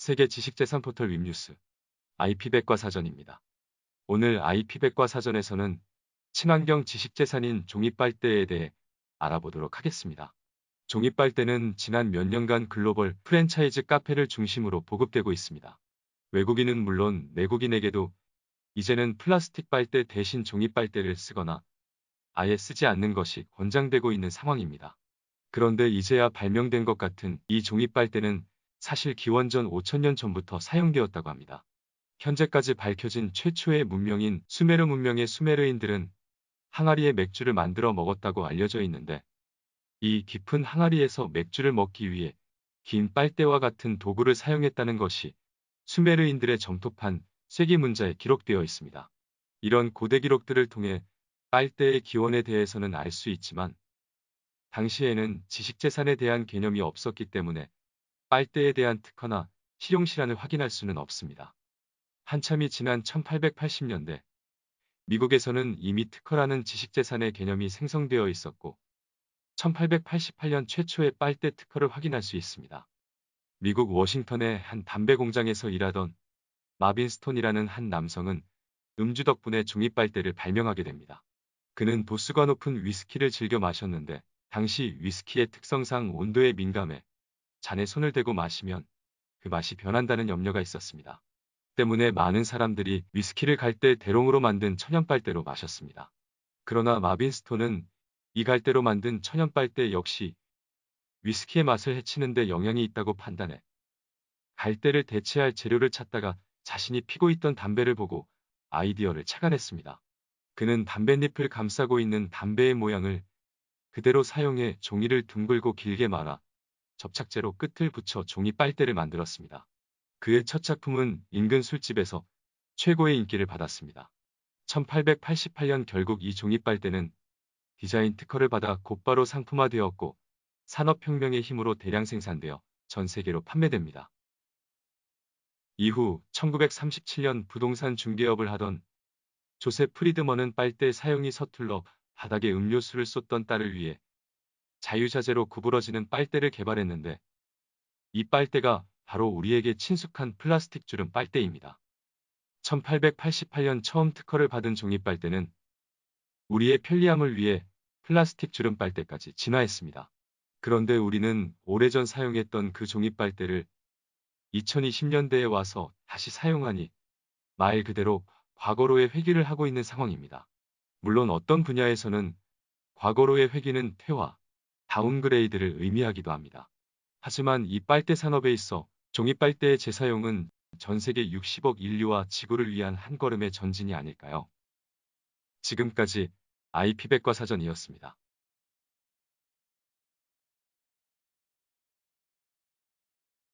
세계 지식재산 포털 웹뉴스 IP백과사전입니다. 오늘 IP백과사전에서는 친환경 지식재산인 종이빨대에 대해 알아보도록 하겠습니다. 종이빨대는 지난 몇 년간 글로벌 프랜차이즈 카페를 중심으로 보급되고 있습니다. 외국인은 물론 내국인에게도 이제는 플라스틱 빨대 대신 종이빨대를 쓰거나 아예 쓰지 않는 것이 권장되고 있는 상황입니다. 그런데 이제야 발명된 것 같은 이 종이빨대는 사실 기원전 5000년 전부터 사용되었다고 합니다. 현재까지 밝혀진 최초의 문명인 수메르 문명의 수메르인들은 항아리에 맥주를 만들어 먹었다고 알려져 있는데, 이 깊은 항아리에서 맥주를 먹기 위해 긴 빨대와 같은 도구를 사용했다는 것이 수메르인들의 점토판 쇠기 문자에 기록되어 있습니다. 이런 고대 기록들을 통해 빨대의 기원에 대해서는 알 수 있지만, 당시에는 지식재산에 대한 개념이 없었기 때문에 빨대에 대한 특허나 실용시간을 확인할 수는 없습니다. 한참이 지난 1880년대, 미국에서는 이미 특허라는 지식재산의 개념이 생성되어 있었고, 1888년 최초의 빨대 특허를 확인할 수 있습니다. 미국 워싱턴의 한 담배 공장에서 일하던 마빈 스톤이라는 한 남성은 음주 덕분에 종이빨대를 발명하게 됩니다. 그는 도수가 높은 위스키를 즐겨 마셨는데, 당시 위스키의 특성상 온도에 민감해 잔에 손을 대고 마시면 그 맛이 변한다는 염려가 있었습니다. 때문에 많은 사람들이 위스키를 갈대 대롱으로 만든 천연빨대로 마셨습니다. 그러나 마빈 스톤은 이 갈대로 만든 천연빨대 역시 위스키의 맛을 해치는 데 영향이 있다고 판단해 갈대를 대체할 재료를 찾다가 자신이 피고 있던 담배를 보고 아이디어를 착안했습니다. 그는 담뱃잎을 감싸고 있는 담배의 모양을 그대로 사용해 종이를 둥글고 길게 말아 접착제로 끝을 붙여 종이 빨대를 만들었습니다. 그의 첫 작품은 인근 술집에서 최고의 인기를 받았습니다. 1888년 결국 이 종이 빨대는 디자인 특허를 받아 곧바로 상품화되었고, 산업혁명의 힘으로 대량 생산되어 전 세계로 판매됩니다. 이후 1937년 부동산 중개업을 하던 조셉 프리드먼은 빨대 사용이 서툴러 바닥에 음료수를 쏟던 딸을 위해 자유자재로 구부러지는 빨대를 개발했는데, 이 빨대가 바로 우리에게 친숙한 플라스틱 주름 빨대입니다. 1888년 처음 특허를 받은 종이 빨대는 우리의 편리함을 위해 플라스틱 주름 빨대까지 진화했습니다. 그런데 우리는 오래전 사용했던 그 종이 빨대를 2020년대에 와서 다시 사용하니 말 그대로 과거로의 회귀를 하고 있는 상황입니다. 물론 어떤 분야에서는 과거로의 회귀는 퇴화, 다운그레이드를 의미하기도 합니다. 하지만 이 빨대 산업에 있어 종이 빨대의 재사용은 전 세계 60억 인류와 지구를 위한 한 걸음의 전진이 아닐까요? 지금까지 IP백과사전이었습니다.